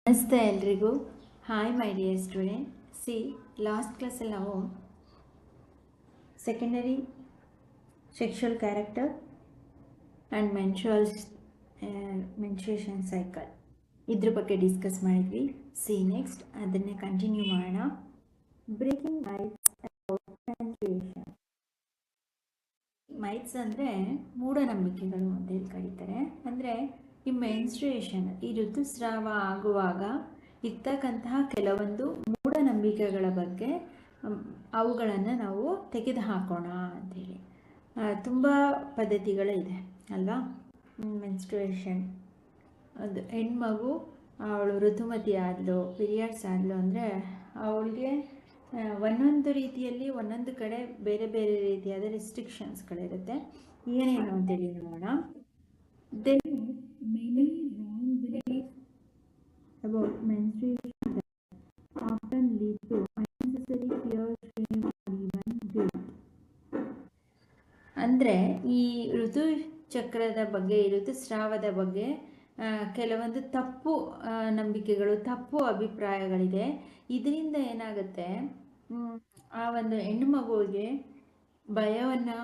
ನಮಸ್ತೆ ಎಲ್ರಿಗೂ. Hi my dear student. Last ಕ್ಲಾಸಲ್ಲಿ ನಾವು secondary sexual character and menstruation cycle ಇದ್ರ ಬಗ್ಗೆ ಡಿಸ್ಕಸ್ ಮಾಡಿದ್ವಿ. ನೆಕ್ಸ್ಟ್ ಅದನ್ನೇ ಕಂಟಿನ್ಯೂ ಮಾಡೋಣ. Breaking myths about menstruation. Myths ಅಂದರೆ ಮೂಢನಂಬಿಕೆಗಳು ಅಂತ ಹೇಳಿ ಕರೀತಾರೆ. ಅಂದರೆ ಈ ಮೆನ್ಸ್ಟ್ರುಯೇಷನ್, ಈ ಋತುಸ್ರಾವ ಆಗುವಾಗ ಇರ್ತಕ್ಕಂತಹ ಕೆಲವೊಂದು ಮೂಢನಂಬಿಕೆಗಳ ಬಗ್ಗೆ ಅವುಗಳನ್ನು ನಾವು ತೆಗೆದುಹಾಕೋಣ ಅಂಥೇಳಿ. ತುಂಬ ಪದ್ಧತಿಗಳಿದೆ ಅಲ್ವಾ. ಮೆನ್ಸ್ಟ್ರುಯೇಷನ್, ಅದು ಹೆಣ್ಮಗು ಅವಳು ಋತುಮತಿ ಆದಳು, ಪೀರಿಯಡ್ಸ್ ಆದಳು ಅಂದರೆ ಅವಳಿಗೆ ಒಂದೊಂದು ರೀತಿಯಲ್ಲಿ ಒಂದೊಂದು ಕಡೆ ಬೇರೆ ಬೇರೆ ರೀತಿಯಾದ ರೆಸ್ಟ್ರಿಕ್ಷನ್ಸ್ಗಳಿರುತ್ತೆ. ಏನೇನು ಅಂತೇಳಿ ನೋಡೋಣ. Many wrong beliefs about menstruation that often lead to unnecessary fear, shame, or even guilt. ಅಂದರೆ ಈ ಋತುಚಕ್ರದ ಬಗ್ಗೆ, ಈ ಋತುಸ್ರಾವದ ಬಗ್ಗೆ ಕೆಲವೊಂದು ತಪ್ಪು ನಂಬಿಕೆಗಳು, ತಪ್ಪು ಅಭಿಪ್ರಾಯಗಳಿದೆ. ಇದರಿಂದ ಏನಾಗುತ್ತೆ, ಆ ಒಂದು ಹೆಣ್ಣು ಮಗುವಿಗೆ ಭಯವನ್ನು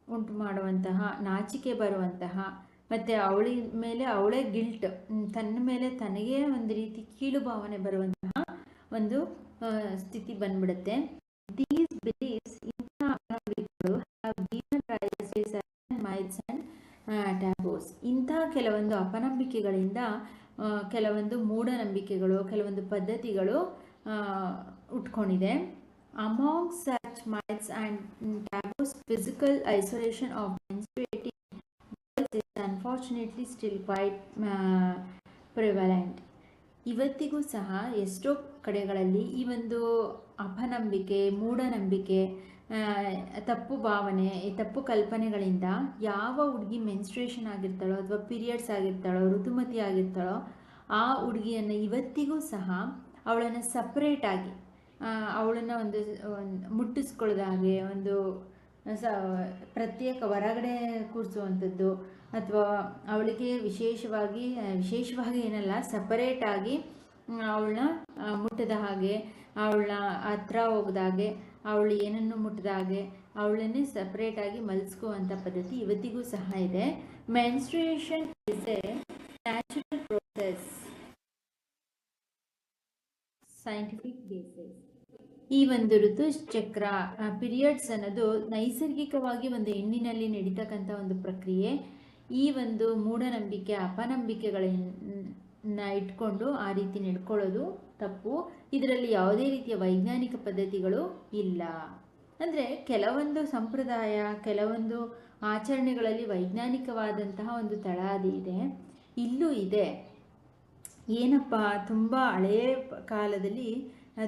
ಉಂಟು ಮಾಡುವಂತಹ, ನಾಚಿಕೆ ಬರುವಂತಹ, ಮತ್ತು ಅವಳ ಮೇಲೆ ಅವಳೇ ಗಿಲ್ಟ್, ತನ್ನ ಮೇಲೆ ತನಗೇ ಒಂದು ರೀತಿ ಕೀಳು ಭಾವನೆ ಬರುವಂತಹ ಒಂದು ಸ್ಥಿತಿ ಬಂದ್ಬಿಡುತ್ತೆ. ದೀಸ್ ಬಿಲೀಫ್ಸ್, ಇಂತಹ ಕೆಲವೊಂದು ಅಪನಂಬಿಕೆಗಳಿಂದ ಕೆಲವೊಂದು ಮೂಢನಂಬಿಕೆಗಳು, ಕೆಲವೊಂದು ಪದ್ಧತಿಗಳು ಉಟ್ಕೊಂಡಿದೆ. Among such myths and taboos, physical isolation of menstruating girls is unfortunately still quite prevalent. ಇವತ್ತಿಗೂ ಸಹ ಎಷ್ಟೋ ಕಡೆಗಳಲ್ಲಿ ಈ ಒಂದು ಅಪನಂಬಿಕೆ, ಮೂಢನಂಬಿಕೆ, ತಪ್ಪು ಭಾವನೆ, ತಪ್ಪು ಕಲ್ಪನೆಗಳಿಂದ ಯಾವ ಹುಡುಗಿ ಮೆನ್ಸ್ಟ್ರುಯೇಷನ್ ಆಗಿರ್ತಾಳೋ ಅಥವಾ ಪೀರಿಯಡ್ಸ್ ಆಗಿರ್ತಾಳೋ, ಋತುಮತಿ ಆಗಿರ್ತಾಳೋ ಆ ಹುಡುಗಿಯನ್ನು ಇವತ್ತಿಗೂ ಸಹ ಅವಳನ್ನು ಸಪ್ರೇಟಾಗಿ, ಅವಳನ್ನು ಒಂದು ಮುಟ್ಟಿಸ್ಕೊಳ್ಳೋದ ಹಾಗೆ, ಒಂದು ಪ್ರತ್ಯೇಕ ಹೊರಗಡೆ ಕೂರಿಸುವಂಥದ್ದು, ಅಥವಾ ಅವಳಿಗೆ ವಿಶೇಷವಾಗಿ ಏನಲ್ಲ, ಸಪರೇಟಾಗಿ ಅವಳನ್ನ ಮುಟ್ಟದ ಹಾಗೆ, ಅವಳನ್ನ ಹತ್ರ ಹೋಗದ ಹಾಗೆ, ಅವಳು ಏನನ್ನು ಮುಟ್ಟದ ಹಾಗೆ ಅವಳನ್ನೇ ಸಪ್ರೇಟಾಗಿ ಮಲಗಿಸ್ಕೊಳ್ಳುವಂಥ ಪದ್ಧತಿ ಇವತ್ತಿಗೂ ಸಹ ಇದೆ. Menstruation is A natural process, scientific basis. ಈ ಒಂದು ಋತುಚಕ್ರ, ಪೀರಿಯಡ್ಸ್ ಅನ್ನೋದು ನೈಸರ್ಗಿಕವಾಗಿ ಒಂದು ಹೆಣ್ಣಿನಲ್ಲಿ ನಡೀತಕ್ಕಂಥ ಒಂದು ಪ್ರಕ್ರಿಯೆ. ಈ ಒಂದು ಮೂಢನಂಬಿಕೆ, ಅಪನಂಬಿಕೆಗಳನ್ನ ಇಟ್ಕೊಂಡು ಆ ರೀತಿ ನಡ್ಕೊಳ್ಳೋದು ತಪ್ಪು. ಇದರಲ್ಲಿ ಯಾವುದೇ ರೀತಿಯ ವೈಜ್ಞಾನಿಕ ಪದ್ಧತಿಗಳು ಇಲ್ಲ. ಅಂದರೆ ಕೆಲವೊಂದು ಸಂಪ್ರದಾಯ, ಕೆಲವೊಂದು ಆಚರಣೆಗಳಲ್ಲಿ ವೈಜ್ಞಾನಿಕವಾದಂತಹ ಒಂದು ತಳಹದಿ ಇದೆ, ಇಲ್ಲೂ ಇದೆ. ಏನಪ್ಪ, ತುಂಬ ಹಳೆಯ ಕಾಲದಲ್ಲಿ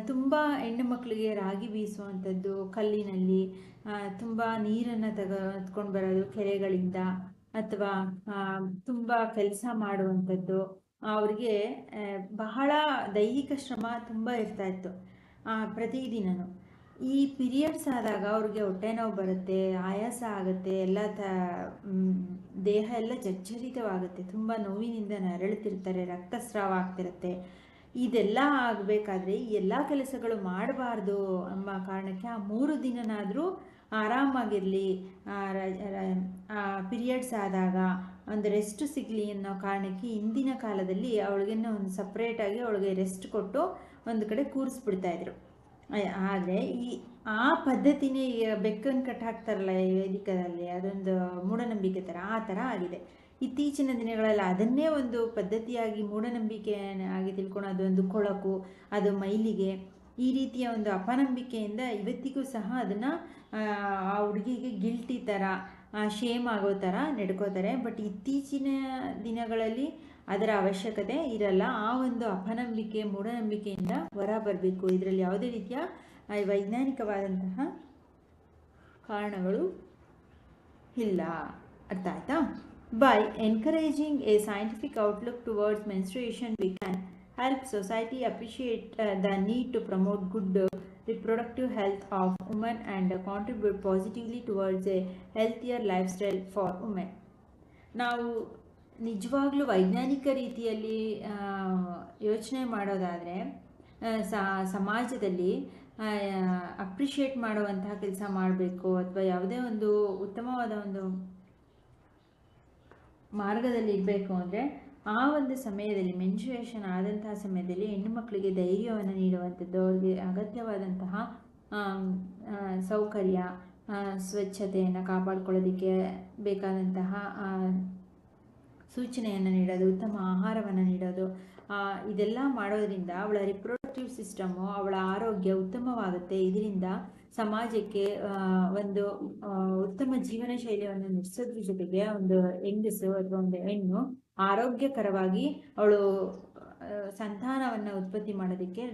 ತುಂಬ ಹೆಣ್ಣು ಮಕ್ಕಳಿಗೆ ರಾಗಿ ಬೀಸುವಂಥದ್ದು, ಕಲ್ಲಿನಲ್ಲಿ ತುಂಬ ನೀರನ್ನು ತೆಗೆದುಕೊಂಡು ಬರೋದು ಕೆರೆಗಳಿಂದ, ಅಥವಾ ತುಂಬ ಕೆಲಸ ಮಾಡುವಂಥದ್ದು, ಅವ್ರಿಗೆ ಬಹಳ ದೈಹಿಕ ಶ್ರಮ ತುಂಬ ಇರ್ತಾಯಿತ್ತು ಪ್ರತಿದಿನವೂ. ಈ ಪೀರಿಯಡ್ಸ್ ಆದಾಗ ಅವ್ರಿಗೆ ಹೊಟ್ಟೆ ನೋವು ಬರುತ್ತೆ, ಆಯಾಸ ಆಗುತ್ತೆ, ಎಲ್ಲ ದೇಹ ಎಲ್ಲ ಜರ್ಜರಿತವಾಗುತ್ತೆ, ತುಂಬ ನೋವಿನಿಂದ ನರಳುತ್ತಿರ್ತಾರೆ, ರಕ್ತಸ್ರಾವ ಆಗ್ತಿರುತ್ತೆ. ಇದೆಲ್ಲ ಆಗಬೇಕಾದ್ರೆ ಎಲ್ಲ ಕೆಲಸಗಳು ಮಾಡಬಾರ್ದು ಎಂಬ ಕಾರಣಕ್ಕೆ ಆ 3 ದಿನನಾದರೂ ಆರಾಮಾಗಿರಲಿ, ಪೀರಿಯಡ್ಸ್ ಆದಾಗ ಒಂದು ರೆಸ್ಟ್ ಸಿಗಲಿ ಅನ್ನೋ ಕಾರಣಕ್ಕೆ ಹಿಂದಿನ ಕಾಲದಲ್ಲಿ ಅವಳಿಗೇನೋ ಒಂದು ಸಪ್ರೇಟಾಗಿ ಅವಳಿಗೆ ರೆಸ್ಟ್ ಕೊಟ್ಟು ಒಂದು ಕಡೆ ಕೂರಿಸ್ಬಿಡ್ತಾಯಿದ್ರು. ಆದರೆ ಆ ಪದ್ಧತಿನೇ ಈಗ ಬೆಕ್ಕನ್ನು ಕಟ್ ಹಾಕ್ತಾರಲ್ಲ ಈ ವೇದಿಕದಲ್ಲಿ, ಅದೊಂದು ಮೂಢನಂಬಿಕೆ ಥರ, ಆ ಥರ ಆಗಿದೆ. ಇತ್ತೀಚಿನ ದಿನಗಳಲ್ಲಿ ಅದನ್ನೇ ಒಂದು ಪದ್ಧತಿಯಾಗಿ, ಮೂಢನಂಬಿಕೆ ಆಗಿ ತಿಳ್ಕೊಂಡು ಅದೊಂದು ಕೊಳಕು, ಅದು ಮೈಲಿಗೆ, ಈ ರೀತಿಯ ಒಂದು ಅಪನಂಬಿಕೆಯಿಂದ ಇವತ್ತಿಗೂ ಸಹ ಅದನ್ನು ಆ ಹುಡುಗಿಗೆ ಗಿಲ್ಟಿ ಥರ, ಶೇಮ್ ಆಗೋ ಥರ ನಡ್ಕೋತಾರೆ. ಬಟ್ ಇತ್ತೀಚಿನ ದಿನಗಳಲ್ಲಿ ಅದರ ಅವಶ್ಯಕತೆ ಇರಲ್ಲ. ಆ ಒಂದು ಅಪನಂಬಿಕೆ, ಮೂಢನಂಬಿಕೆಯಿಂದ ಹೊರ ಬರಬೇಕು. ಇದರಲ್ಲಿ ಯಾವುದೇ ರೀತಿಯ ವೈಜ್ಞಾನಿಕವಾದಂತಹ ಕಾರಣಗಳು ಇಲ್ಲ. ಅರ್ಥ ಆಯ್ತಾ? By encouraging a scientific outlook towards menstruation, we can help society appreciate the need to promote good reproductive health of women and contribute positively towards a healthier lifestyle for women. ನಾವು ನಿಜವಾಗ್ಲೂ ವೈಜ್ಞಾನಿಕ ರೀತಿಯಲ್ಲಿ ಯೋಚನೆ ಮಾಡೋದಾದರೆ ಸಮಾಜದಲ್ಲಿ ಅಪ್ರಿಷಿಯೇಟ್ ಮಾಡುವಂತಹ ಕೆಲಸ ಮಾಡಬೇಕು, ಅಥವಾ ಯಾವುದೇ ಒಂದು ಉತ್ತಮವಾದ ಒಂದು ಮಾರ್ಗದಲ್ಲಿ ಇರಬೇಕು ಅಂದರೆ ಆ ಒಂದು ಸಮಯದಲ್ಲಿ ಮೆನ್ಸ್ಟ್ರುಯೇಷನ್ ಆದಂತಹ ಸಮಯದಲ್ಲಿ ಹೆಣ್ಣು ಮಕ್ಕಳಿಗೆ ಧೈರ್ಯವನ್ನು ನೀಡುವಂಥದ್ದು, ಅವ್ರಿಗೆ ಅಗತ್ಯವಾದಂತಹ ಸೌಕರ್ಯ, ಸ್ವಚ್ಛತೆಯನ್ನು ಕಾಪಾಡ್ಕೊಳ್ಳೋದಕ್ಕೆ ಬೇಕಾದಂತಹ ಸೂಚನೆಯನ್ನು ನೀಡೋದು, ಉತ್ತಮ ಆಹಾರವನ್ನು ನೀಡೋದು, ಇದೆಲ್ಲ ಮಾಡೋದ್ರಿಂದ ಅವಳ ರಿಪ್ರೊಡಕ್ಟಿವ್ ಸಿಸ್ಟಮು, ಅವಳ ಆರೋಗ್ಯ ಉತ್ತಮವಾಗುತ್ತೆ. ಇದರಿಂದ ಸಮಾಜಕ್ಕೆ ಒಂದು ಉತ್ತಮ ಜೀವನ ಶೈಲಿಯನ್ನು ನಡೆಸೋದ್ರ ಜೊತೆಗೆ ಒಂದು ಹೆಂಗಸು ಅಥವಾ ಒಂದು ಹೆಣ್ಣು ಆರೋಗ್ಯಕರವಾಗಿ ಅವಳು ಸಂತಾನವನ್ನು ಉತ್ಪತ್ತಿ ಮಾಡೋದಕ್ಕೆ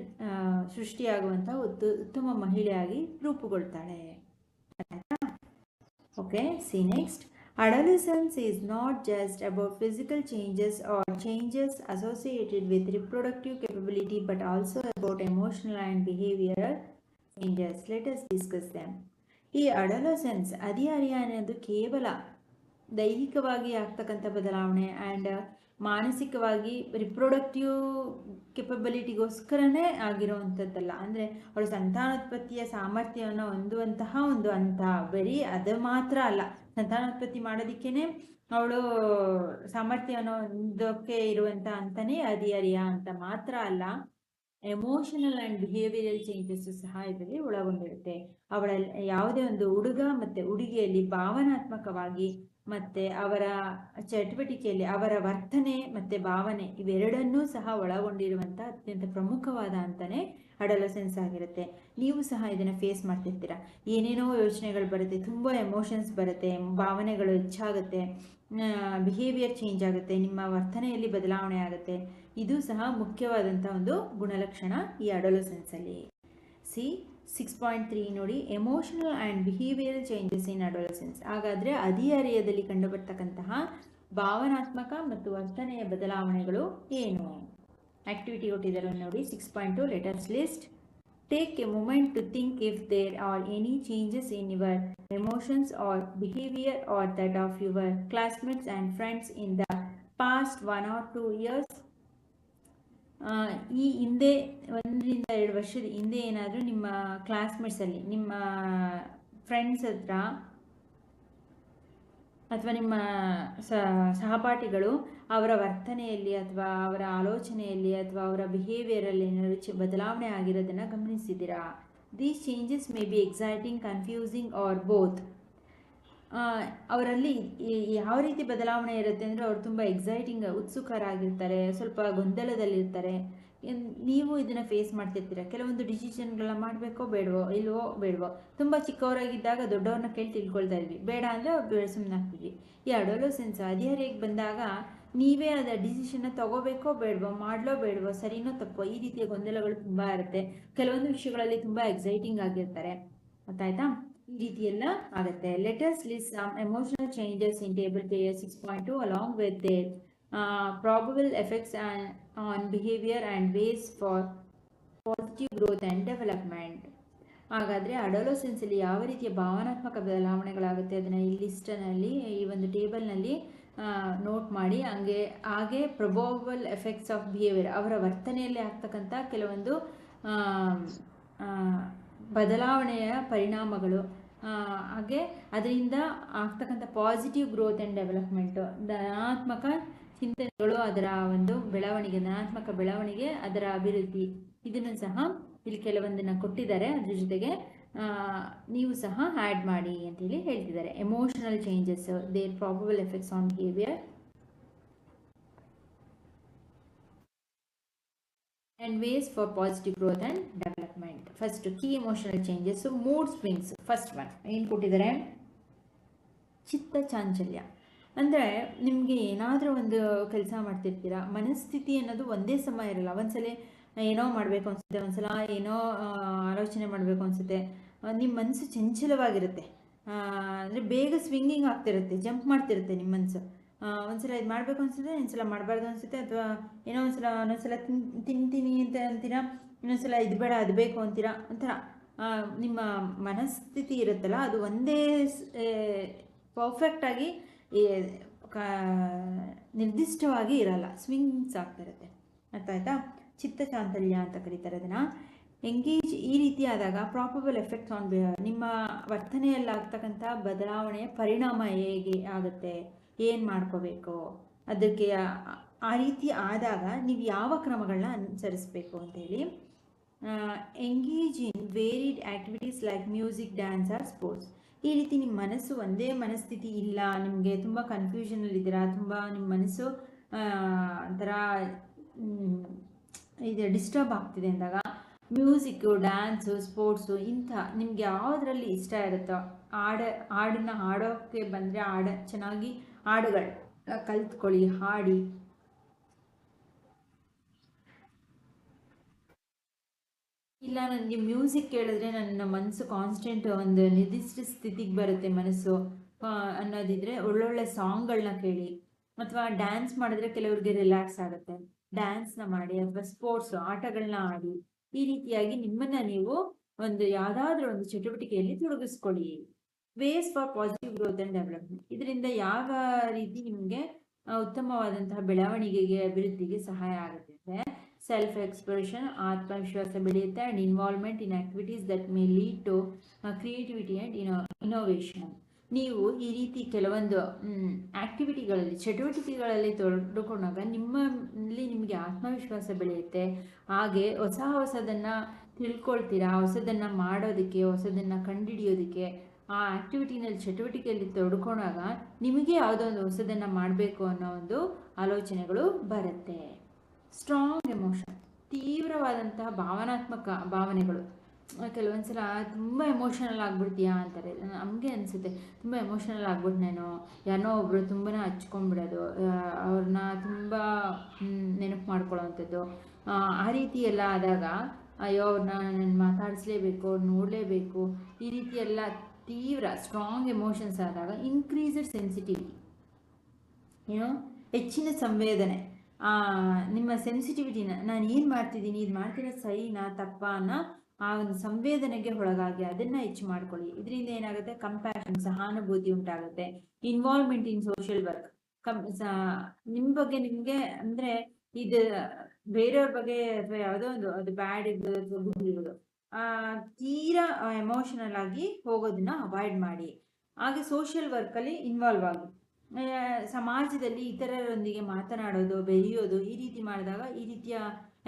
ಸೃಷ್ಟಿಯಾಗುವಂಥ ಉತ್ತಮ ಮಹಿಳೆಯಾಗಿ ರೂಪುಗೊಳ್ತಾಳೆ. Okay, see next. Adolescence is not just about physical changes or changes associated with reproductive capability, but also about emotional and behavioral changes. Let us discuss them. ಈ ಅಡೋಲೆಸೆನ್ಸ್ ಹದಿಹರೆಯ ಅನ್ನೋದು ಕೇವಲ ದೈಹಿಕವಾಗಿ ಆಗ್ತಕ್ಕಂಥ ಬದಲಾವಣೆ ಆ್ಯಂಡ್ ಮಾನಸಿಕವಾಗಿ ರಿಪ್ರೊಡಕ್ಟಿವ್ ಕೆಪಬಿಲಿಟಿಗೋಸ್ಕರನೇ ಆಗಿರುವಂಥದ್ದಲ್ಲ. ಅಂದರೆ ಅವಳು ಸಂತಾನೋತ್ಪತ್ತಿಯ ಸಾಮರ್ಥ್ಯವನ್ನು ಹೊಂದುವಂತಹ ಒಂದು ಹಂತ, ಬರೀ ಅದು ಮಾತ್ರ ಅಲ್ಲ. ಸಂತಾನೋತ್ಪತ್ತಿ ಮಾಡೋದಕ್ಕೇ ಅವಳು ಸಾಮರ್ಥ್ಯವನ್ನು ಹೊಂದೋಕ್ಕೆ ಇರುವಂಥ ಹಂತನೇ ಹದಿಹರೆಯ ಅಂತ ಮಾತ್ರ ಅಲ್ಲ, ಎಮೋಷನಲ್ ಆ್ಯಂಡ್ ಬಿಹೇವಿಯರಲ್ ಚೇಂಜಸ್ ಸಹ ಇದರಲ್ಲಿ ಒಳಗೊಂಡಿರುತ್ತೆ. ಅವಳ ಯಾವುದೇ ಒಂದು ಹುಡುಗ ಮತ್ತು ಹುಡುಗಿಯಲ್ಲಿ ಭಾವನಾತ್ಮಕವಾಗಿ ಮತ್ತು ಅವರ ಚಟುವಟಿಕೆಯಲ್ಲಿ ಅವರ ವರ್ತನೆ ಮತ್ತು ಭಾವನೆ ಇವೆರಡನ್ನೂ ಸಹ ಒಳಗೊಂಡಿರುವಂಥ ಅತ್ಯಂತ ಪ್ರಮುಖವಾದ ಅಂತಲೇ ಅಡೋಲೆಸೆನ್ಸ್ ಆಗಿರುತ್ತೆ. ನೀವು ಸಹ ಇದನ್ನು ಫೇಸ್ ಮಾಡ್ತಿರ್ತೀರ. ಏನೇನೋ ಯೋಚನೆಗಳು ಬರುತ್ತೆ, ತುಂಬ ಎಮೋಷನ್ಸ್ ಬರುತ್ತೆ, ಭಾವನೆಗಳು ಹೆಚ್ಚಾಗುತ್ತೆ, ಬಿಹೇವಿಯರ್ ಚೇಂಜ್ ಆಗುತ್ತೆ, ನಿಮ್ಮ ವರ್ತನೆಯಲ್ಲಿ ಬದಲಾವಣೆ ಆಗುತ್ತೆ. ಇದು ಸಹ ಮುಖ್ಯವಾದಂಥ ಒಂದು ಗುಣಲಕ್ಷಣ ಈ ಅಡೋಲೆಸೆನ್ಸಲ್ಲಿ. 6.3 ನೋಡಿ, emotional and behavioural changes in adolescence. ಹಾಗಾದರೆ ಹದಿಹರೆಯದಲ್ಲಿ ಕಂಡುಬರ್ತಕ್ಕಂತಹ ಭಾವನಾತ್ಮಕ ಮತ್ತು ವರ್ತನೆಯ ಬದಲಾವಣೆಗಳು ಏನು? ಆಕ್ಟಿವಿಟಿ ಕೊಟ್ಟಿದ್ದಾರೆ ನೋಡಿ. 6.2 letters list. Take a moment to think if there are any changes in your emotions or behaviour or that of your classmates and friends in the past 1 or 2 years. ಈ ಹಿಂದೆ 1 ರಿಂದ 2 ವರ್ಷದ ಹಿಂದೆ ಏನಾದರೂ ನಿಮ್ಮ ಕ್ಲಾಸ್ಮೇಟ್ಸಲ್ಲಿ, ನಿಮ್ಮ ಫ್ರೆಂಡ್ಸ್ ಹತ್ರ ಅಥವಾ ನಿಮ್ಮ ಸಹಪಾಠಿಗಳು ಅವರ ವರ್ತನೆಯಲ್ಲಿ ಅಥವಾ ಅವರ ಆಲೋಚನೆಯಲ್ಲಿ ಅಥವಾ ಅವರ ಬಿಹೇವಿಯರಲ್ಲಿ ಏನಾದರೂ ಬದಲಾವಣೆ ಆಗಿರೋದನ್ನು ಗಮನಿಸಿದ್ದೀರಾ? These changes may be exciting, confusing or both. ಅವರಲ್ಲಿ ಯಾವ ರೀತಿ ಬದಲಾವಣೆ ಇರುತ್ತೆ ಅಂದರೆ, ಅವರು ತುಂಬ ಎಕ್ಸೈಟಿಂಗ್, ಉತ್ಸುಕರಾಗಿರ್ತಾರೆ, ಸ್ವಲ್ಪ ಗೊಂದಲದಲ್ಲಿರ್ತಾರೆ. ನೀವು ಇದನ್ನು ಫೇಸ್ ಮಾಡ್ತಿರ್ತೀರ. ಕೆಲವೊಂದು ಡಿಸಿಷನ್ಗಳನ್ನ ಮಾಡಬೇಕೋ ಬೇಡವೋ. ತುಂಬ ಚಿಕ್ಕವರಾಗಿದ್ದಾಗ ದೊಡ್ಡವ್ರನ್ನ ಕೇಳಿ ತಿಳ್ಕೊಳ್ತಾ ಇದ್ವಿ, ಬೇಡ ಅಂದರೆ ಅವ್ರು ಸುಮ್ಮನೆ ಆಗ್ತಿದ್ವಿ. ಈ ಅಡೋಲೆಸೆನ್ಸ್ ಹದಿಹರೆಯಕ್ಕೆ ಬಂದಾಗ ನೀವೇ ಅದ ಡಿಸಿಷನ್ನ ತಗೋಬೇಕೋ ಬೇಡವೋ, ಸರಿನೋ ತಪ್ಪೋ, ಈ ರೀತಿಯ ಗೊಂದಲಗಳು ತುಂಬ ಇರುತ್ತೆ. ಕೆಲವೊಂದು ವಿಷಯಗಳಲ್ಲಿ ತುಂಬ ಎಕ್ಸೈಟಿಂಗ್ ಆಗಿರ್ತಾರೆ. ಗೊತ್ತಾಯ್ತಾ? ಈ ರೀತಿ ಎಲ್ಲ ಆಗುತ್ತೆ. Letters list some emotional changes in table 6.2 along with there probable effects on behavior and ways for positive growth and development. ಹಾಗಾದರೆ ಅಡೋಲೆಸೆನ್ಸಲ್ಲಿ ಯಾವ ರೀತಿಯ ಭಾವನಾತ್ಮಕ ಬದಲಾವಣೆಗಳಾಗುತ್ತೆ ಅದನ್ನು ಈ ಲಿಸ್ಟ್ನಲ್ಲಿ, ಈ ಒಂದು ಟೇಬಲ್ನಲ್ಲಿ ನೋಟ್ ಮಾಡಿ. ಹಾಗೆ ಪ್ರೊಬಾಬಲ್ ಎಫೆಕ್ಟ್ಸ್ ಆಫ್ ಬಿಹೇವಿಯರ್, ಅವರ ವರ್ತನೆಯಲ್ಲಿ ಆಗ್ತಕ್ಕಂಥ ಕೆಲವೊಂದು ಬದಲಾವಣೆಯ ಪರಿಣಾಮಗಳು, ಹಾಗೆ ಅದರಿಂದ ಆಗ್ತಕ್ಕಂಥ ಪಾಸಿಟಿವ್ ಗ್ರೋತ್ ಆ್ಯಂಡ್ ಡೆವಲಪ್ಮೆಂಟು, ಧನಾತ್ಮಕ ಚಿಂತನೆಗಳು, ಅದರ ಒಂದು ಬೆಳವಣಿಗೆ, ಧನಾತ್ಮಕ ಬೆಳವಣಿಗೆ, ಅದರ ಅಭಿವೃದ್ಧಿ, ಇದನ್ನು ಸಹ ಇಲ್ಲಿ ಕೆಲವೊಂದನ್ನು ಕೊಟ್ಟಿದ್ದಾರೆ. ಅದ್ರ ಜೊತೆಗೆ ನೀವು ಸಹ ಆ್ಯಡ್ ಮಾಡಿ ಅಂತೇಳಿ ಹೇಳ್ತಿದ್ದಾರೆ. Emotional changes, there probable effects on behaviour and ways for positive growth and development. First, key emotional changes. So mood swings. First one ಏನು ಕೊಟ್ಟಿದ್ದಾರೆ? ಚಿತ್ತ ಚಾಂಚಲ್ಯ. ಅಂದರೆ ನಿಮಗೆ ಏನಾದರೂ ಒಂದು ಕೆಲಸ ಮಾಡ್ತಿರ್ತೀರ, ಮನಸ್ಥಿತಿ ಅನ್ನೋದು ಒಂದೇ ಸಮ ಇರಲ್ಲ. ಒಂದ್ಸಲ ಏನೋ ಮಾಡಬೇಕು ಅನಿಸುತ್ತೆ, ಒಂದ್ಸಲ ಏನೋ ಆಲೋಚನೆ ಮಾಡಬೇಕು ಅನಿಸುತ್ತೆ. ನಿಮ್ಮ ಮನಸ್ಸು ಚಂಚಲವಾಗಿರುತ್ತೆ, ಅಂದರೆ ಬೇಗ ಸ್ವಿಂಗಿಂಗ್ ಆಗ್ತಿರುತ್ತೆ, ಜಂಪ್ ಮಾಡ್ತಿರುತ್ತೆ ನಿಮ್ಮ ಮನಸ್ಸು. ಒಂದ್ಸಲ ಇದು ಮಾಡಬೇಕು ಅನಿಸುತ್ತೆ, ಇನ್ನೊಂದ್ಸಲ ಮಾಡಬಾರ್ದು ಅನಿಸುತ್ತೆ, ಅಥವಾ ಏನೋ ಒಂದೊಂದ್ಸಲ ತಿಂತೀನಿ ಅಂತ ಅಂತೀರಾ, ಇನ್ನೊಂದ್ಸಲ ಇದು ಬೇಡ ಅದು ಬೇಕು ಅಂತೀರಾ. ಒಂಥರ ನಿಮ್ಮ ಮನಸ್ಥಿತಿ ಇರುತ್ತಲ್ಲ, ಅದು ಒಂದೇ ಪರ್ಫೆಕ್ಟಾಗಿ ನಿರ್ದಿಷ್ಟವಾಗಿ ಇರಲ್ಲ, ಸ್ವಿಂಗ್ಸ್ ಆಗ್ತಿರುತ್ತೆ. ಅರ್ಥ ಆಯ್ತಾ? ಚಿತ್ತ ಚಾಂಚಲ್ಯ ಅಂತ ಕರೀತಾರೆ ಅದನ್ನು. ಎಂಗೇಜ್ ಈ ರೀತಿ ಆದಾಗ ಪ್ರಾಪಬಲ್ ಎಫೆಕ್ಟ್ಸ್ ಆನ್ ಬಿಹೇವಿಯರ್, ನಿಮ್ಮ ವರ್ತನೆಯಲ್ಲಾಗ್ತಕ್ಕಂಥ ಬದಲಾವಣೆಯ ಪರಿಣಾಮ ಹೇಗೆ ಆಗುತ್ತೆ, ಏನು ಮಾಡ್ಕೋಬೇಕು, ಅದಕ್ಕೆ ಆ ರೀತಿ ಆದಾಗ ನೀವು ಯಾವ ಕ್ರಮಗಳನ್ನ ಅನುಸರಿಸಬೇಕು ಅಂತೇಳಿ. Engage in varied activities like music, dance or sports. ಈ ರೀತಿ ನಿಮ್ಮ ಮನಸ್ಸು ಒಂದೇ ಮನಸ್ಥಿತಿ ಇಲ್ಲ, ನಿಮಗೆ ತುಂಬ ಕನ್ಫ್ಯೂಷನಲ್ಲಿದ್ದೀರಾ, ತುಂಬ ನಿಮ್ಮ ಮನಸ್ಸು ಒಂಥರ ಇದು ಡಿಸ್ಟರ್ಬ್ ಆಗ್ತಿದೆ ಅಂದಾಗ ಮ್ಯೂಸಿಕ್ಕು, ಡ್ಯಾನ್ಸು, ಸ್ಪೋರ್ಟ್ಸು ಇಂಥ ನಿಮ್ಗೆ ಯಾವುದರಲ್ಲಿ ಇಷ್ಟ ಇರುತ್ತೋ ಹಾಡನ್ನು ಹಾಡೋಕ್ಕೆ ಬಂದರೆ ಚೆನ್ನಾಗಿ ಹಾಡುಗಳು ಕಲ್ತ್ಕೊಳ್ಳಿ, ಹಾಡಿ. ಇಲ್ಲ ನನಗೆ ಮ್ಯೂಸಿಕ್ ಕೇಳಿದ್ರೆ ನನ್ನ ಮನಸ್ಸು ಕಾನ್ಸ್ಟೆಂಟ್ ಒಂದು ನಿರ್ದಿಷ್ಟ ಸ್ಥಿತಿಗೆ ಬರುತ್ತೆ ಮನಸ್ಸು ಅನ್ನೋದಿದ್ರೆ ಒಳ್ಳೊಳ್ಳೆ ಸಾಂಗ್ಗಳನ್ನ ಕೇಳಿ. ಅಥವಾ ಡ್ಯಾನ್ಸ್ ಮಾಡಿದ್ರೆ ಕೆಲವ್ರಿಗೆ ರಿಲ್ಯಾಕ್ಸ್ ಆಗುತ್ತೆ, ಡ್ಯಾನ್ಸ್ನ ಮಾಡಿ. ಅಥವಾ ಸ್ಪೋರ್ಟ್ಸು, ಆಟಗಳನ್ನ ಆಡಿ. ಈ ರೀತಿಯಾಗಿ ನಿಮ್ಮನ್ನು ನೀವು ಒಂದು ಯಾವುದಾದ್ರೂ ಒಂದು ಚಟುವಟಿಕೆಯಲ್ಲಿ ತೊಡಗಿಸ್ಕೊಳ್ಳಿ. Ways for positive growth and development. ಇದರಿಂದ ಯಾವ ರೀತಿ ನಿಮಗೆ ಉತ್ತಮವಾದಂತಹ ಬೆಳವಣಿಗೆಗೆ, ಅಭಿವೃದ್ಧಿಗೆ ಸಹಾಯ ಆಗುತ್ತೆ ಅಂದರೆ ಸೆಲ್ಫ್ ಎಕ್ಸ್ಪ್ರೆಷನ್, ಆತ್ಮವಿಶ್ವಾಸ ಬೆಳೆಯುತ್ತೆ, and involvement in activities that may lead to creativity and innovation. ನೀವು ಈ ರೀತಿ ಕೆಲವೊಂದು ಆಕ್ಟಿವಿಟಿಗಳಲ್ಲಿ, ಚಟುವಟಿಕೆಗಳಲ್ಲಿ ತೊಡಕೊಂಡಾಗ ನಿಮಗೆ ಆತ್ಮವಿಶ್ವಾಸ ಬೆಳೆಯುತ್ತೆ. ಹಾಗೆ ಹೊಸದನ್ನು ತಿಳ್ಕೊಳ್ತೀರಾ, ಹೊಸದನ್ನು ಮಾಡೋದಕ್ಕೆ, ಹೊಸದನ್ನು ಕಂಡುಹಿಡಿಯೋದಕ್ಕೆ. ಆ ಆ್ಯಕ್ಟಿವಿಟಿನಲ್ಲಿ, ಚಟುವಟಿಕೆಯಲ್ಲಿ ತೊಡ್ಕೊಂಡಾಗ ನಿಮಗೆ ಯಾವುದೋ ಒಂದು ಹೊಸದನ್ನು ಮಾಡಬೇಕು ಅನ್ನೋ ಒಂದು ಆಲೋಚನೆಗಳು ಬರುತ್ತೆ. ಸ್ಟ್ರಾಂಗ್ ಎಮೋಷನ್, ತೀವ್ರವಾದಂತಹ ಭಾವನಾತ್ಮಕ ಭಾವನೆಗಳು. ಕೆಲವೊಂದ್ಸಲ ತುಂಬ ಎಮೋಷನಲ್ ಆಗಿಬಿಡ್ತೀಯಾ ಅಂತಾರೆ, ನಮಗೆ ಅನಿಸುತ್ತೆ ತುಂಬ ಎಮೋಷನಲ್ ಆಗ್ಬಿಟ್ಟು ಯಾರೋ ಒಬ್ಬರು ತುಂಬಾ ಹಚ್ಕೊಂಡ್ಬಿಡೋದು, ಅವ್ರನ್ನ ತುಂಬ ನೆನಪು ಮಾಡ್ಕೊಳ್ಳೋವಂಥದ್ದು. ಆ ರೀತಿ ಎಲ್ಲ ಆದಾಗ ಅಯ್ಯೋ ಅವ್ರನ್ನ ನಾನು ಮಾತಾಡಿಸ್ಲೇಬೇಕು, ಅವ್ರು ನೋಡಲೇಬೇಕು, ಈ ರೀತಿ ಎಲ್ಲ ತೀವ್ರ ಸ್ಟ್ರಾಂಗ್ ಎಮೋಷನ್ಸ್ ಆದಾಗ ಇನ್ಕ್ರೀಸ್ಡ್ ಸೆನ್ಸಿಟಿವಿಟಿ, ಹೆಚ್ಚಿನ ಸಂವೇದನೆ, ನಿಮ್ಮ ಸೆನ್ಸಿಟಿವಿಟಿನ, ನಾನು ಏನು ಮಾಡ್ತಿದ್ದೀನಿ, ಇದು ಮಾಡ್ತಿರೋದು ಸರಿನಾ ತಪ್ಪಾ ಅನ್ನೋ ಆ ಒಂದು ಸಂವೇದನೆಗೆ ಒಳಗಾಗಿ ಅದನ್ನು ಹೆಚ್ಚು ಮಾಡ್ಕೊಳ್ಳಿ. ಇದರಿಂದ ಏನಾಗುತ್ತೆ, ಕಂಪ್ಯಾಷನ್, ಸಹಾನುಭೂತಿ ಉಂಟಾಗುತ್ತೆ. ಇನ್ವಾಲ್ವ್ಮೆಂಟ್ ಇನ್ ಸೋಷಿಯಲ್ ವರ್ಕ್, ನಿಮ್ಮ ಬಗ್ಗೆ ನಿಮಗೆ ಅಂದರೆ ಇದು ಬೇರೆಯವ್ರ ಬಗ್ಗೆ ಅಥವಾ ಯಾವುದೋ ಒಂದು ಅದು ಬ್ಯಾಡ್ ಇರ್ಬೋದು ಅಥವಾ ಗುಡ್ ಇರ್ಬೋದು, ತೀರಾ ಎಮೋಷನಲ್ ಆಗಿ ಹೋಗೋದನ್ನ ಅವಾಯ್ಡ್ ಮಾಡಿ. ಹಾಗೆ ಸೋಷಿಯಲ್ ವರ್ಕಲ್ಲಿ ಇನ್ವಾಲ್ವ್ ಆಗಿ, ಸಮಾಜದಲ್ಲಿ ಇತರರೊಂದಿಗೆ ಮಾತನಾಡೋದು, ಬೆರೆಯೋದು, ಈ ರೀತಿ ಮಾಡಿದಾಗ ಈ ರೀತಿಯ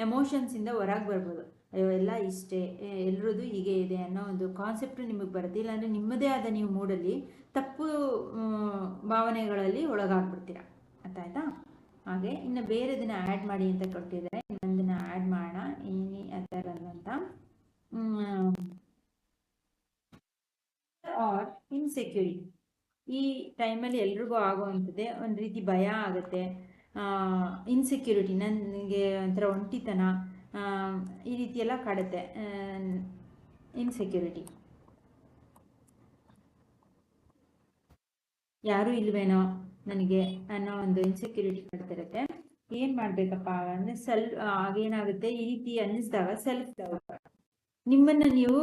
ಎಮೋಷನ್ಸಿಂದ ಹೊರಗೆ ಬರ್ಬೋದು. ಅಯ್ಯೋ ಎಲ್ಲ ಇಷ್ಟೇ, ಎಲ್ಲರದ್ದು ಹೀಗೆ ಇದೆ ಅನ್ನೋ ಒಂದು ಕಾನ್ಸೆಪ್ಟ್ ನಿಮಗೆ ಬರುತ್ತೆ. ಇಲ್ಲಾಂದರೆ ನಿಮ್ಮದೇ ಆದ ನೀವು ಮೂಡಲ್ಲಿ ತಪ್ಪು ಭಾವನೆಗಳಲ್ಲಿ ಒಳಗಾಗ್ಬಿಡ್ತೀರ. ಅರ್ಥ ಆಯ್ತಾ? ಹಾಗೆ ಇನ್ನು ಬೇರೆದನ್ನ ಆ್ಯಡ್ ಮಾಡಿ ಅಂತ ಕೊಟ್ಟಿದ್ದಾರೆ, ಇನ್ನೊಂದನ್ನು ಆ್ಯಡ್ ಮಾಡೋಣ. ಆ ಥರ ಅಂತ ಆರ್ ಇನ್ಸೆಕ್ಯೂರಿಟಿ. ಈ ಟೈಮಲ್ಲಿ ಎಲ್ರಿಗೂ ಆಗುವಂಥದ್ದೇ ಒಂದು ರೀತಿ ಭಯ ಆಗುತ್ತೆ. ಇನ್ಸೆಕ್ಯೂರಿಟಿ, ನನಗೆ ಒಂಥರ ಒಂಟಿತನ, ಈ ರೀತಿ ಎಲ್ಲ ಕಾಡುತ್ತೆ. ಇನ್ಸೆಕ್ಯೂರಿಟಿ, ಯಾರೂ ಇಲ್ವೇನೋ ನನಗೆ ಅನ್ನೋ ಒಂದು ಇನ್ಸೆಕ್ಯೂರಿಟಿ ಕಾಡ್ತಿರುತ್ತೆ. ಏನು ಮಾಡಬೇಕಪ್ಪ ಅಂದರೆ ಆಗೇನಾಗುತ್ತೆ, ಈ ರೀತಿ ಅನ್ನಿಸಿದಾಗ ಸೆಲ್ಫ್ ಡೌಟ್, ನಿಮ್ಮನ್ನು ನೀವು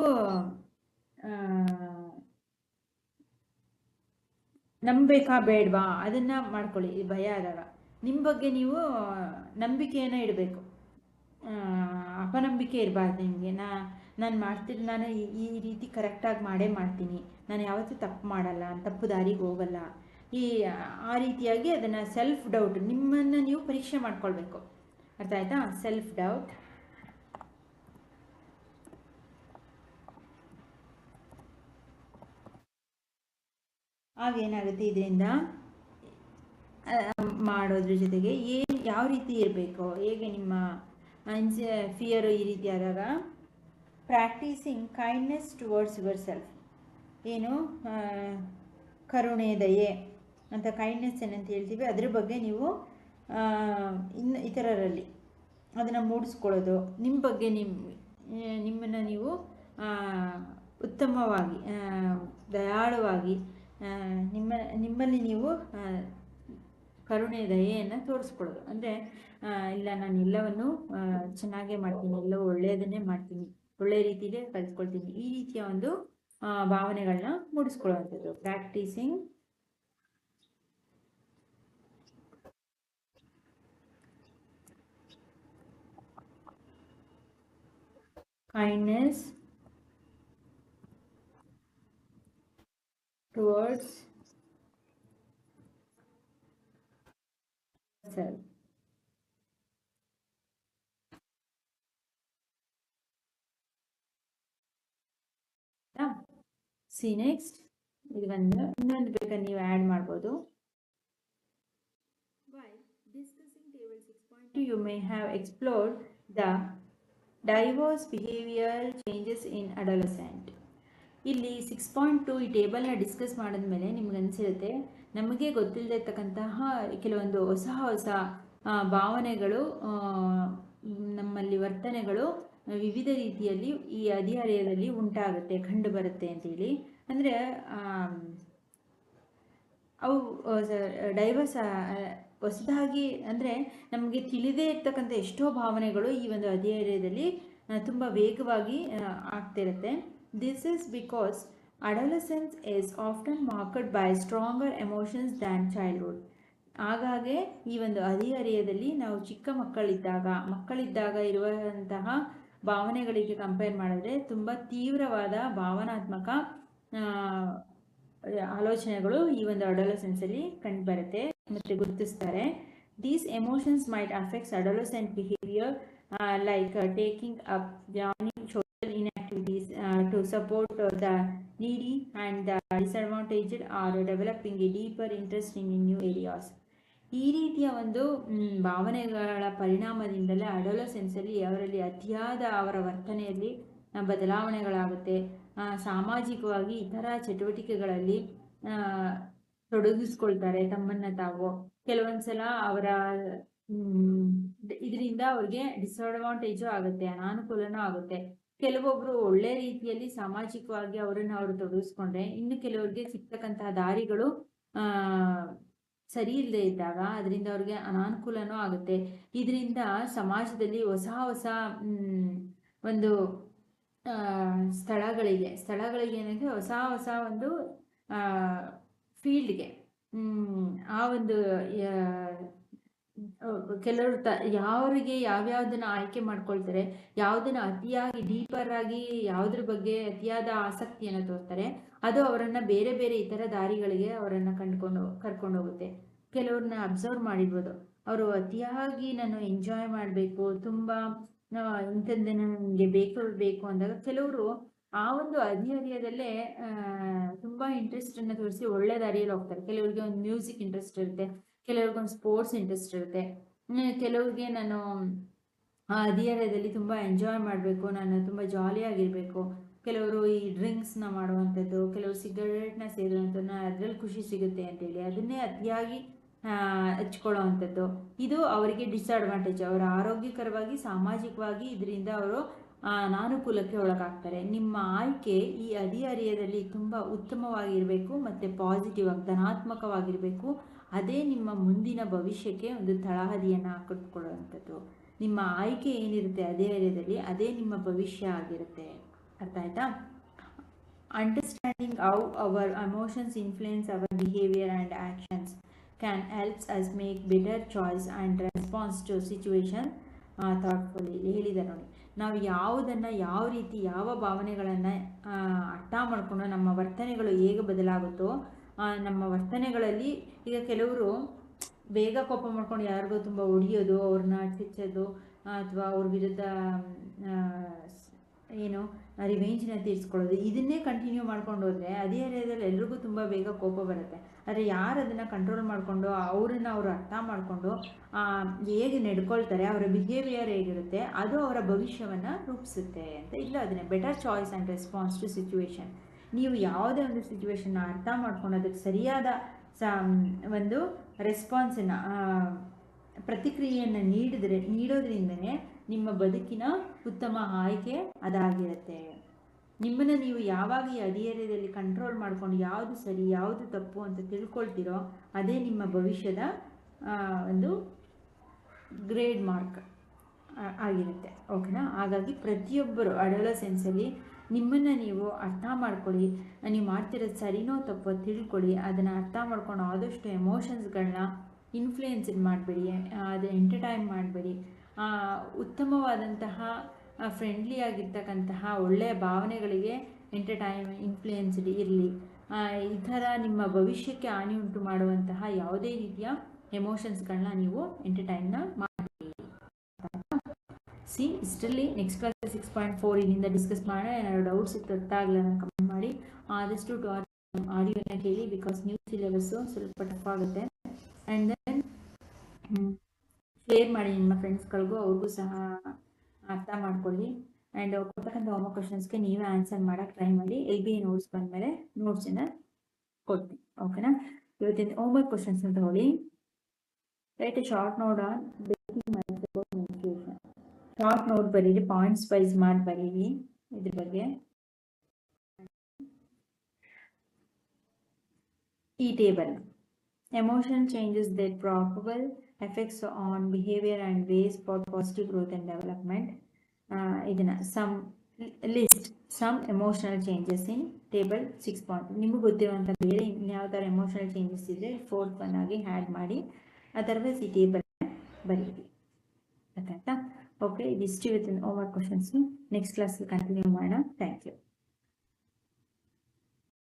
ನಂಬಬೇಕಾ ಬೇಡವಾ ಅದನ್ನು ಮಾಡ್ಕೊಳ್ಳಿ. ಭಯ ಆದಾಗ ನಿಮ್ಮ ಬಗ್ಗೆ ನೀವು ನಂಬಿಕೆಯನ್ನು ಇಡಬೇಕು, ಅಪನಂಬಿಕೆ ಇರಬಾರ್ದು ನಿಮಗೆ. ನಾನು ಮಾಡ್ತೀನಿ, ನಾನು ಈ ರೀತಿ ಕರೆಕ್ಟಾಗಿ ಮಾಡೇ ಮಾಡ್ತೀನಿ, ನಾನು ಯಾವತ್ತೂ ತಪ್ಪು ಮಾಡಲ್ಲ, ತಪ್ಪು ದಾರಿಗೆ ಹೋಗಲ್ಲ, ಆ ರೀತಿಯಾಗಿ ಅದನ್ನು ಸೆಲ್ಫ್ ಡೌಟ್, ನಿಮ್ಮನ್ನು ನೀವು ಪರೀಕ್ಷೆ ಮಾಡ್ಕೊಳ್ಬೇಕು. ಅರ್ಥ ಆಯ್ತಾ? Self doubt. ಆಗೇನಾಗುತ್ತೆ, ಇದರಿಂದ ಮಾಡೋದ್ರ ಜೊತೆಗೆ ಯಾವ ರೀತಿ ಇರಬೇಕು, ಹೇಗೆ ನಿಮ್ಮ ಫಿಯರು ಈ ರೀತಿ ಆದಾಗ practising kindness towards your self, ಏನು ಕರುಣೆ, ದಯೆ ಅಂತ ಕೈಂಡ್ನೆಸ್ ಏನಂತ ಹೇಳ್ತೀವಿ, ಅದ್ರ ಬಗ್ಗೆ ನೀವು ಇನ್ನು ಇತರರಲ್ಲಿ ಅದನ್ನು ಮೂಡಿಸ್ಕೊಳ್ಳೋದು. ನಿಮ್ಮ ಬಗ್ಗೆ ನಿಮ್ಮನ್ನು ನೀವು ಉತ್ತಮವಾಗಿ, ದಯಾಳುವಾಗಿ, ನಿಮ್ಮಲ್ಲಿ ನೀವು ಕರುಣೆ, ದಯೆಯನ್ನು ತೋರಿಸ್ಕೊಳ್ಳೋದು. ಅಂದರೆ ಇಲ್ಲ, ನಾನು ಎಲ್ಲವನ್ನು ಚೆನ್ನಾಗೇ ಮಾಡ್ತೀನಿ, ಎಲ್ಲವೂ ಒಳ್ಳೆಯದನ್ನೇ ಮಾಡ್ತೀನಿ, ಒಳ್ಳೆಯ ರೀತಿಯಲ್ಲೇ ಕಲಿತ್ಕೊಳ್ತೀನಿ, ಈ ರೀತಿಯ ಒಂದು ಭಾವನೆಗಳನ್ನ ಮೂಡಿಸ್ಕೊಳ್ಳುವಂಥದ್ದು. Practising kindness towards self. See next ಇದು ಇನ್ನೊಂದು ಬೇಕಾದ್ರೆ ನೀವು ಆ್ಯಡ್ ಮಾಡ್ಬೋದು. While discussing table 6.2, you may have explored the diverse behavioral changes in adolescent. ಇಲ್ಲಿ 6.2 ಈ ಟೇಬಲ್ನ ಡಿಸ್ಕಸ್ ಮಾಡಿದ್ಮೇಲೆ ನಿಮ್ಗೆ ಅನಿಸಿರುತ್ತೆ ನಮಗೆ ಗೊತ್ತಿಲ್ಲದೆ ಇರ್ತಕ್ಕಂತಹ ಕೆಲವೊಂದು ಹೊಸ ಹೊಸ ಭಾವನೆಗಳು, ನಮ್ಮಲ್ಲಿ ವರ್ತನೆಗಳು ವಿವಿಧ ರೀತಿಯಲ್ಲಿ ಈ ಹದಿಹರೆಯದಲ್ಲಿ ಉಂಟಾಗುತ್ತೆ, ಕಂಡು ಬರುತ್ತೆ ಅಂತೇಳಿ. ಅಂದರೆ ಅವು ಡೈವರ್ಸ್ ಹೊಸದಾಗಿ ಅಂದರೆ ನಮಗೆ ತಿಳಿದೇ ಇರ್ತಕ್ಕಂಥ ಎಷ್ಟೋ ಭಾವನೆಗಳು ಈ ಒಂದು ಹದಿಹರೆಯದಲ್ಲಿ ತುಂಬ ವೇಗವಾಗಿ ಆಗ್ತಿರುತ್ತೆ. This is because adolescence is often marked by stronger emotions than childhood. ಹಾಗಾಗಿ ಈ ಒಂದು ಹದಿಹರೆಯದಲ್ಲಿ ನಾವು ಚಿಕ್ಕ ಮಕ್ಕಳಿದ್ದಾಗ ಇರುವಂತಹ ಭಾವನೆಗಳಿಗೆ ಕಂಪೇರ್ ಮಾಡಿದ್ರೆ ತುಂಬ ತೀವ್ರವಾದ ಭಾವನಾತ್ಮಕ ಆಲೋಚನೆಗಳು ಈ ಒಂದು ಅಡೋಲೆಸೆನ್ಸಲ್ಲಿ ಕಂಡು ಬರುತ್ತೆ ಮತ್ತು ಗುರುತಿಸ್ತಾರೆ. These emotions might affects adolescent behaviour like taking up joining social in activities to support the needy and the disadvantaged or developing a deeper interest in new areas. ಈ ರೀತಿಯ ಒಂದು ಭಾವನೆಗಳ ಪರಿಣಾಮದಿಂದಲೇ ಅಡೋಲೆಸೆನ್ಸಲ್ಲಿ ಅವರಲ್ಲಿ ಅತಿಯಾದ ಅವರ ವರ್ತನೆಯಲ್ಲಿ ಬದಲಾವಣೆಗಳಾಗುತ್ತೆ. ಸಾಮಾಜಿಕವಾಗಿ ಇತರ ಚಟುವಟಿಕೆಗಳಲ್ಲಿ ತೊಡಗಿಸ್ಕೊಳ್ತಾರೆ ತಮ್ಮನ್ನು ತಾವು. ಕೆಲವೊಂದ್ಸಲ ಅವರ ಇದರಿಂದ ಅವ್ರಿಗೆ ಡಿಸ್ಅಡ್ವಾಂಟೇಜು ಆಗುತ್ತೆ, ಅನಾನುಕೂಲನೂ ಆಗುತ್ತೆ. ಕೆಲವೊಬ್ರು ಒಳ್ಳೆ ರೀತಿಯಲ್ಲಿ ಸಾಮಾಜಿಕವಾಗಿ ಅವರನ್ನು ಅವರು ತೊಡಗಿಸ್ಕೊಂಡ್ರೆ, ಇನ್ನು ಕೆಲವರಿಗೆ ಸಿಗ್ತಕ್ಕಂತಹ ದಾರಿಗಳು ಸರಿ ಇಲ್ಲದೆ ಇದ್ದಾಗ ಅದರಿಂದ ಅವ್ರಿಗೆ ಅನಾನುಕೂಲನೂ ಆಗುತ್ತೆ. ಇದರಿಂದ ಸಮಾಜದಲ್ಲಿ ಹೊಸ ಒಂದು ಸ್ಥಳಗಳಿಗೆ ಏನಂದರೆ ಹೊಸ ಒಂದು ಫೀಲ್ಡ್ಗೆ ಆ ಒಂದು ಕೆಲವರು ಯಾವರಿಗೆ ಯಾವ್ಯಾವುದನ್ನು ಆಯ್ಕೆ ಮಾಡ್ಕೊಳ್ತಾರೆ, ಯಾವುದನ್ನು ಅತಿಯಾಗಿ ಡೀಪರ್ ಆಗಿ ಯಾವುದ್ರ ಬಗ್ಗೆ ಅತಿಯಾದ ಆಸಕ್ತಿಯನ್ನು ತೋರ್ತಾರೆ, ಅದು ಅವರನ್ನು ಬೇರೆ ಬೇರೆ ಇತರ ದಾರಿಗಳಿಗೆ ಅವರನ್ನು ಕರ್ಕೊಂಡು ಹೋಗುತ್ತೆ. ಕೆಲವ್ರನ್ನ ಅಬ್ಸರ್ವ್ ಮಾಡಿರ್ಬೋದು, ಅವರು ಅತಿಯಾಗಿ ನಾನು ಎಂಜಾಯ್ ಮಾಡಬೇಕು, ತುಂಬ ಇಂಥದ್ದನ್ನು ನನಗೆ ಬೇಕು ಅಂದಾಗ ಕೆಲವರು ಆ ಒಂದು ಹದಿಹರೆಯದಲ್ಲೇ ತುಂಬ ಇಂಟ್ರೆಸ್ಟನ್ನು ತೋರಿಸಿ ಒಳ್ಳೆ ದಾರಿಯಲ್ಲಿ ಹೋಗ್ತಾರೆ. ಕೆಲವರಿಗೆ ಒಂದು ಮ್ಯೂಸಿಕ್ ಇಂಟ್ರೆಸ್ಟ್ ಇರುತ್ತೆ, ಕೆಲವ್ರಿಗೆ ಒಂದು ಸ್ಪೋರ್ಟ್ಸ್ ಇಂಟ್ರೆಸ್ಟ್ ಇರುತ್ತೆ, ಕೆಲವ್ರಿಗೆ ನಾನು ಆ ಹದಿಹರೆಯದಲ್ಲಿ ತುಂಬ ಎಂಜಾಯ್ ಮಾಡಬೇಕು, ನಾನು ತುಂಬ ಜಾಲಿಯಾಗಿರಬೇಕು. ಕೆಲವರು ಈ ಡ್ರಿಂಕ್ಸ್ನ ಮಾಡುವಂಥದ್ದು, ಕೆಲವರು ಸಿಗರೇಟ್ನ ಸೇರುವಂಥದ್ದು, ಅದರಲ್ಲಿ ಖುಷಿ ಸಿಗುತ್ತೆ ಅಂತೇಳಿ ಅದನ್ನೇ ಅತಿಯಾಗಿ ಹಚ್ಕೊಳ್ಳೋ ಅಂಥದ್ದು. ಇದು ಅವರಿಗೆ ಡಿಸ್ಅಡ್ವಾಂಟೇಜ್. ಅವರ ಆರೋಗ್ಯಕರವಾಗಿ ಸಾಮಾಜಿಕವಾಗಿ ಇದರಿಂದ ಅವರು ಅನಾನುಕೂಲಕ್ಕೆ ಒಳಗಾಗ್ತಾರೆ. ನಿಮ್ಮ ಆಯ್ಕೆ ಈ ಹದಿಹರೆಯದಲ್ಲಿ ತುಂಬ ಉತ್ತಮವಾಗಿರಬೇಕು ಮತ್ತು ಪಾಸಿಟಿವ್ ಆಗಿ ಧನಾತ್ಮಕವಾಗಿರಬೇಕು. ಅದೇ ನಿಮ್ಮ ಮುಂದಿನ ಭವಿಷ್ಯಕ್ಕೆ ಒಂದು ತಳಹದಿಯನ್ನು ಹಾಕಿಕೊಳ್ಳುವಂಥದ್ದು. ನಿಮ್ಮ ಆಯ್ಕೆ ಏನಿರುತ್ತೆ ಹದಿಹರೆಯದಲ್ಲಿ ಅದೇ ನಿಮ್ಮ ಭವಿಷ್ಯ ಆಗಿರುತ್ತೆ. ಅರ್ಥ ಆಯ್ತಾ? Understanding how our emotions influence our behaviour and actions can helps us make better choice and response to situation thoughtfully. ಹೇಳಿದ್ದಾರೆ ನೋಡಿ, ನಾವು ಯಾವುದನ್ನು ಯಾವ ರೀತಿ ಯಾವ ಭಾವನೆಗಳನ್ನು ಅರ್ಥ ಮಾಡಿಕೊಂಡು ನಮ್ಮ ವರ್ತನೆಗಳು ಹೇಗೆ ಬದಲಾಗುತ್ತೋ, ನಮ್ಮ ವರ್ತನೆಗಳಲ್ಲಿ ಈಗ ಕೆಲವರು ಬೇಗ ಕೋಪ ಮಾಡ್ಕೊಂಡು ಯಾರಿಗೋ ತುಂಬ ಹೊಡಿಯೋದು, ಅವ್ರನ್ನ ಕಿಚ್ಚೋದು, ಅಥವಾ ಅವ್ರ ವಿರುದ್ಧ ರಿವೆಂಜ್ನ ತೀರಿಸ್ಕೊಳ್ಳೋದು, ಇದನ್ನೇ ಕಂಟಿನ್ಯೂ ಮಾಡ್ಕೊಂಡು ಹೋದರೆ ಹದಿಹರೆಯದಲ್ಲಿ ಎಲ್ರಿಗೂ ತುಂಬ ಬೇಗ ಕೋಪ ಬರುತ್ತೆ. ಆದರೆ ಯಾರು ಅದನ್ನು ಕಂಟ್ರೋಲ್ ಮಾಡಿಕೊಂಡು ಅವ್ರನ್ನ ಅವರು ಅರ್ಥ ಮಾಡಿಕೊಂಡು ಹೇಗೆ ನಡ್ಕೊಳ್ತಾರೆ, ಅವರ ಬಿಹೇವಿಯರ್ ಹೇಗಿರುತ್ತೆ, ಅದು ಅವರ ಭವಿಷ್ಯವನ್ನು ರೂಪಿಸುತ್ತೆ ಅಂತ. ಇಲ್ಲ ಅದನ್ನೇ better choice and response to situation. ನೀವು ಯಾವುದೇ ಒಂದು ಸಿಚುವೇಶನ್ನ ಅರ್ಥ ಮಾಡ್ಕೊಂಡು ಅದಕ್ಕೆ ಸರಿಯಾದ ಒಂದು ರೆಸ್ಪಾನ್ಸನ್ನು ಪ್ರತಿಕ್ರಿಯೆಯನ್ನು ನೀಡೋದ್ರಿಂದನೇ ನಿಮ್ಮ ಬದುಕಿನ ಉತ್ತಮ ಆಯ್ಕೆ ಅದಾಗಿರುತ್ತೆ. ನಿಮ್ಮನ್ನು ನೀವು ಯಾವಾಗ ಈ ಹದಿಹರೆಯದಲ್ಲಿ ಕಂಟ್ರೋಲ್ ಮಾಡ್ಕೊಂಡು ಯಾವುದು ಸರಿ ಯಾವುದು ತಪ್ಪು ಅಂತ ತಿಳ್ಕೊಳ್ತೀರೋ ಅದೇ ನಿಮ್ಮ ಭವಿಷ್ಯದ ಒಂದು ಗ್ರೇಡ್ ಮಾರ್ಕ್ ಆಗಿರುತ್ತೆ. ಓಕೆನಾ? ಹಾಗಾಗಿ ಪ್ರತಿಯೊಬ್ಬರು ಅಡೋಲೆಸೆನ್ಸಲ್ಲಿ ನಿಮ್ಮನ್ನು ನೀವು ಅರ್ಥ ಮಾಡ್ಕೊಳ್ಳಿ. ನೀವು ಮಾಡ್ತಿರೋದು ಸರಿನೋ ತಪ್ಪೋ ತಿಳ್ಕೊಳ್ಳಿ. ಅದನ್ನು ಅರ್ಥ ಮಾಡ್ಕೊಂಡು ಆದಷ್ಟು ಎಮೋಷನ್ಸ್ಗಳನ್ನ ಇನ್ಫ್ಲುಯೆನ್ಸ್ ಮಾಡಬೇಡಿ, ಅದು ಎಂಟರ್ಟೈನ್ ಮಾಡಬೇಡಿ. ಉತ್ತಮವಾದಂತಹ ಫ್ರೆಂಡ್ಲಿ ಆಗಿರ್ತಕ್ಕಂತಹ ಒಳ್ಳೆಯ ಭಾವನೆಗಳಿಗೆ ಇನ್ಫ್ಲೂಯೆನ್ಸ್ಡ್ ಇರಲಿ. ಈ ಥರ ನಿಮ್ಮ ಭವಿಷ್ಯಕ್ಕೆ ಹಾನಿ ಉಂಟು ಮಾಡುವಂತಹ ಯಾವುದೇ ರೀತಿಯ ಎಮೋಷನ್ಸ್ಗಳನ್ನ ನೀವು ಎಂಟರ್ಟೈನ್ನ ಮಾಡಿ. ಇಷ್ಟರಲ್ಲಿ ನೆಕ್ಸ್ಟ್ ಕ್ಲಾಸ್ 6.4 ಇಲ್ಲಿಂದ ಡಿಸ್ಕಸ್ ಮಾಡೋಣ. ಏನಾದ್ರು ಡೌಟ್ಸ್ ಇತ್ತು ಗೊತ್ತಾಗಲ್ಲ ಕಮೆಂಟ್ ಮಾಡಿ. ಆದಷ್ಟು ಆಡಿಯೋನ ಕೇಳಿ, ಬಿಕಾಸ್ ನ್ಯೂ ಸಿಲೆಬಸ್ಸು ಸ್ವಲ್ಪ ಟಫ್ ಆಗುತ್ತೆ. ಆ್ಯಂಡ್ ದೆನ್ ಶೇರ್ ಮಾಡಿ ನಿಮ್ಮ ಫ್ರೆಂಡ್ಸ್ಗಳಿಗೂ, ಅವ್ರಿಗೂ ಸಹ ಅರ್ಥ ಮಾಡ್ಕೊಳ್ಳಿ. ಆ್ಯಂಡ್ ಕೊಡ್ತಕ್ಕಂಥ ಹೋಮ್ವರ್ಕ್ ಕ್ವಶನ್ಸ್ಗೆ ನೀವೇ ಆನ್ಸರ್ ಮಾಡೋಕ್ಕೆ ಟ್ರೈ ಮಾಡಿ. LBA ನೋಟ್ಸ್ ಬಂದಮೇಲೆ ನೋಟ್ಸನ್ನು ಕೊಡ್ತೀನಿ, ಓಕೆನಾ? ಇವತ್ತಿನ ಹೋಮ್ವರ್ಕ್ ಕ್ವಶನ್ಸ್ನ ತಗೊಳ್ಳಿ. Right A short note on baking menstruation. Short note ಬರೀರಿ, ಪಾಯಿಂಟ್ಸ್ ವೈಸ್ ಮಾಡಿ ಬರೀರಿ ಇದ್ರ ಬಗ್ಗೆ. ಈ table emotion changes that probable effects on behavior and ways for positive growth and development. ಇದನ್ನ some emotional changes in table 6. ನಿಮಗೆ ಗೊತ್ತಿರುವಂಥ ಬೇರೆ ಇನ್ಯಾವ ಥರ ಎಮೋಷನಲ್ ಚೇಂಜಸ್ ಇದ್ದರೆ 4th ಒನ್ ಆಗಿ ಆ್ಯಡ್ ಮಾಡಿ, ಅದರ್ವೈಸ್ ಈ ಟೇಬಲ್ ಬರೀರಿ, ಗೊತ್ತಾಯ್ತಾ? ಓಕೆ, ಇದಿಷ್ಟು ಇವತ್ತಿನ ಹೋಮ್ವರ್ಕ್ ಕ್ವಶನ್ಸು. ನೆಕ್ಸ್ಟ್ ಕ್ಲಾಸಲ್ಲಿ ಕಂಟಿನ್ಯೂ ಮಾಡೋಣ. Thank you.